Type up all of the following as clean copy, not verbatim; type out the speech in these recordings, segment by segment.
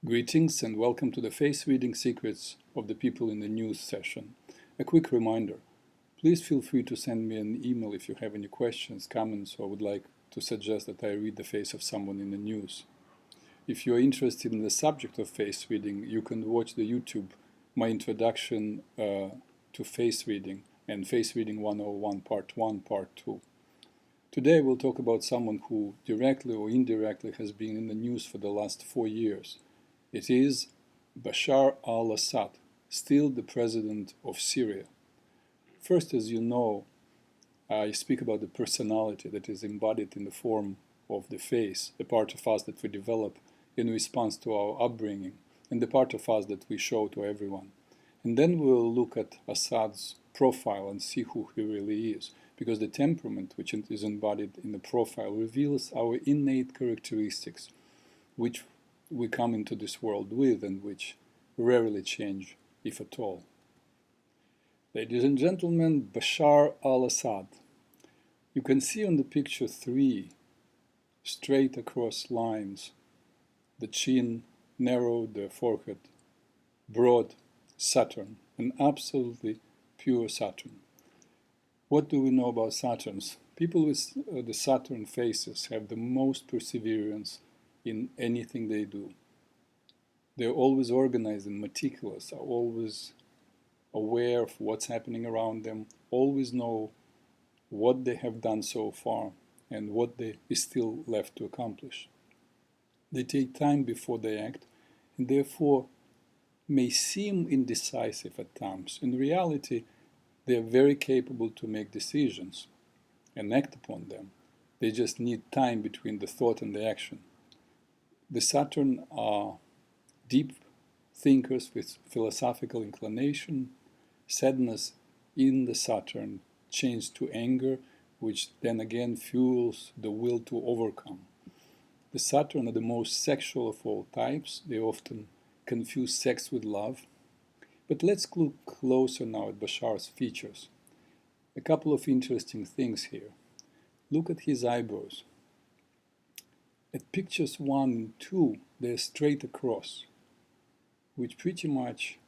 Greetings and welcome to the Face Reading Secrets of the People in the News session. A quick reminder, please feel free to send me an email if you have any questions, comments, or would like to suggest that I read the face of someone in the news. If you are interested in the subject of face reading, you can watch the YouTube, my introduction to face reading and Face Reading 101 Part 1, Part 2. Today we'll talk about someone who directly or indirectly has been in the news for the last 4 years. It is Bashar Al-Assad, still the president of Syria. First, as you know, I speak about the personality that is embodied in the form of the face, the part of us that we develop in response to our upbringing, and the part of us that we show to everyone. And then we'll look at Assad's profile and see who he really is, because the temperament which is embodied in the profile reveals our innate characteristics, which we come into this world with and which rarely change, if at all. Ladies and gentlemen, Bashar al-Assad. You can see on the picture 3 straight across lines, the chin narrow, the forehead broad, Saturn, an absolutely pure Saturn. What do we know about Saturns? People with the Saturn faces have the most perseverance in anything they do. They're always organized and meticulous, are always aware of what's happening around them, always know what they have done so far and what is still left to accomplish. They take time before they act and therefore may seem indecisive at times. In reality, they are very capable to make decisions and act upon them. They just need time between the thought and the action. The Saturn are deep thinkers with philosophical inclination. Sadness in the Saturn changes to anger, which then again fuels the will to overcome. The Saturn are the most sexual of all types. They often confuse sex with love. But let's look closer now at Bashar's features. A couple of interesting things here. Look at his eyebrows. At pictures 1 and 2, they're straight across, which pretty much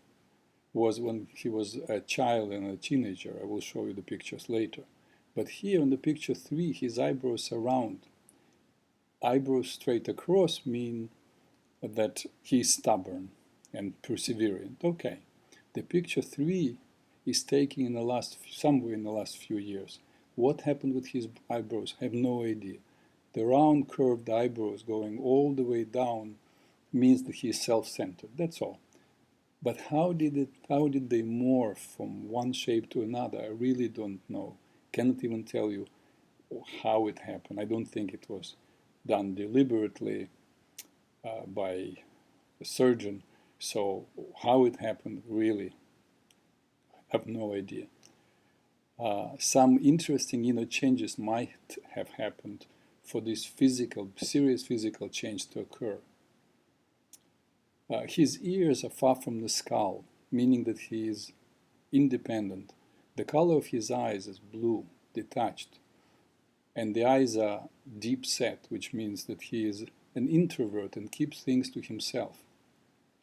was when he was a child and a teenager. I will show you the pictures later. But here in the picture 3, his eyebrows are round. Eyebrows straight across mean that he's stubborn and perseverant. Okay, the picture 3 is taken in somewhere in the last few years. What happened with his eyebrows? I have no idea. The round curved eyebrows going all the way down means that he is self-centered, that's all. But how did they morph from one shape to another? I really don't know. Cannot even tell you how it happened. I don't think it was done deliberately by a surgeon. So how it happened, really, have no idea. Some interesting inner changes might have happened for this serious physical change to occur. His ears are far from the skull, meaning that he is independent. The color of his eyes is blue, detached, and the eyes are deep set, which means that he is an introvert and keeps things to himself.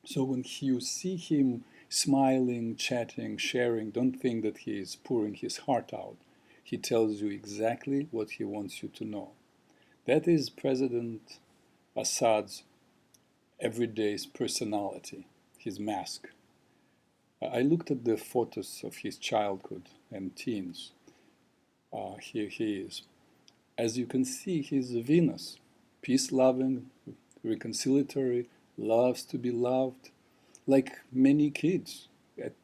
So when you see him smiling, chatting, sharing, don't think that he is pouring his heart out. He tells you exactly what he wants you to know. That is President Assad's everyday personality, his mask. I looked at the photos of his childhood and teens. Here he is. As you can see, he's a Venus, peace-loving, reconciliatory, loves to be loved, like many kids at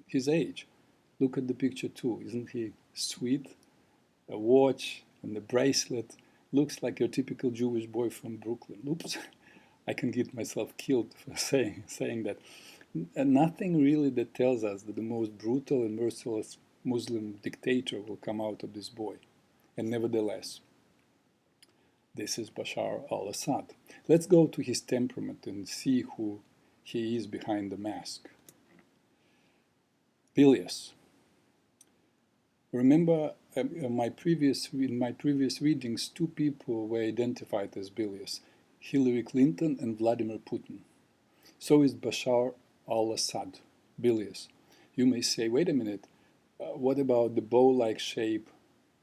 his age. Look at the picture too. Isn't he sweet? A watch and a bracelet. Looks like your typical Jewish boy from Brooklyn. Oops, I can get myself killed for saying that. Nothing really that tells us that the most brutal and merciless Muslim dictator will come out of this boy. And nevertheless, this is Bashar al-Assad. Let's go to his temperament and see who he is behind the mask. Bilious. Remember, in my previous readings, 2 people were identified as Bilious: Hillary Clinton and Vladimir Putin. So is Bashar Al-Assad, Bilious. You may say, wait a minute, what about the bow-like shape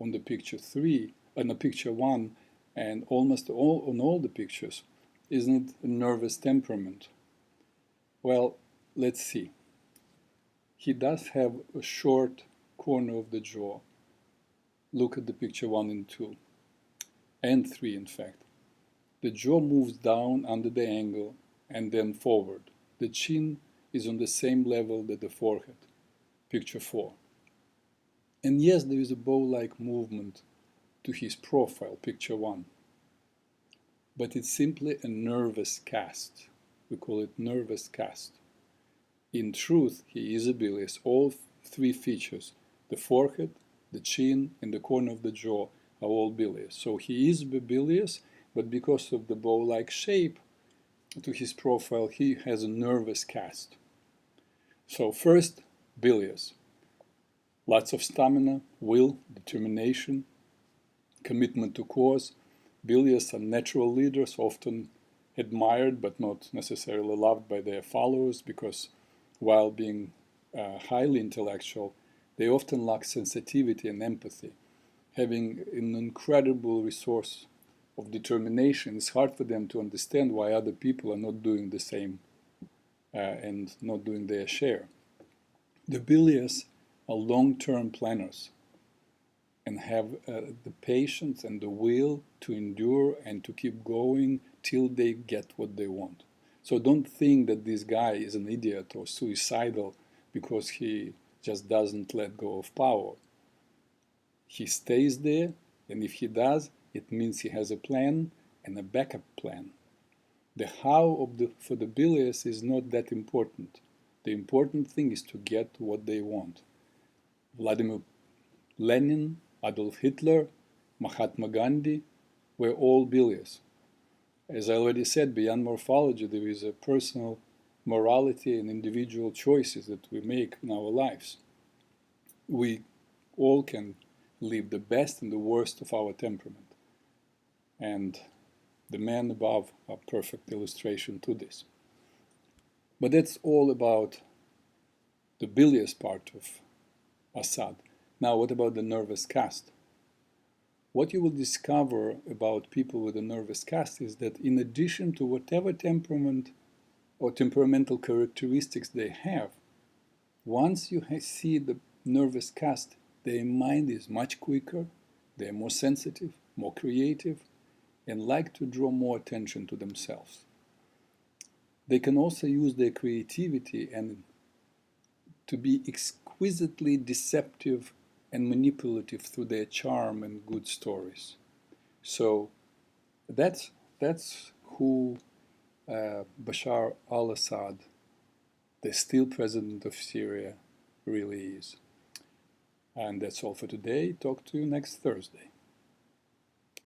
on the picture 3, on the picture 1, and almost on all the pictures? Isn't it a nervous temperament? Well, let's see. He does have a short corner of the jaw. Look at the picture 1 and 2, and 3 in fact. The jaw moves down under the angle and then forward. The chin is on the same level that the forehead, picture 4. And yes, there is a bow-like movement to his profile, picture 1. But it's simply a nervous cast. We call it nervous cast. In truth, he is a bilious. All 3 features, the forehead, the chin, and the corner of the jaw, are all bilious. So he is bilious, but because of the bow-like shape to his profile, he has a nervous cast. So first, bilious. Lots of stamina, will, determination, commitment to cause. Bilious are natural leaders, often admired but not necessarily loved by their followers, because while being highly intellectual, they often lack sensitivity and empathy. Having an incredible resource of determination, it's hard for them to understand why other people are not doing the same and not doing their share. The bilious are long-term planners and have the patience and the will to endure and to keep going till they get what they want. So don't think that this guy is an idiot or suicidal because he just doesn't let go of power. He stays there, and if he does, it means he has a plan and a backup plan. The how for the bilious is not that important. The important thing is to get what they want. Vladimir Lenin, Adolf Hitler, Mahatma Gandhi were all bilious. As I already said, beyond morphology, there is a personal morality and individual choices that we make in our lives. We all can live the best and the worst of our temperament. And the men above are a perfect illustration to this. But that's all about the bilious part of Assad. Now, what about the nervous cast? What you will discover about people with a nervous cast is that in addition to whatever temperament or temperamental characteristics they have, once you see the nervous cast, their mind is much quicker, they're more sensitive, more creative, and like to draw more attention to themselves. They can also use their creativity and to be exquisitely deceptive and manipulative through their charm and good stories. So that's who Bashar al-Assad, the still president of Syria, really is. And that's all for today. Talk to you next Thursday.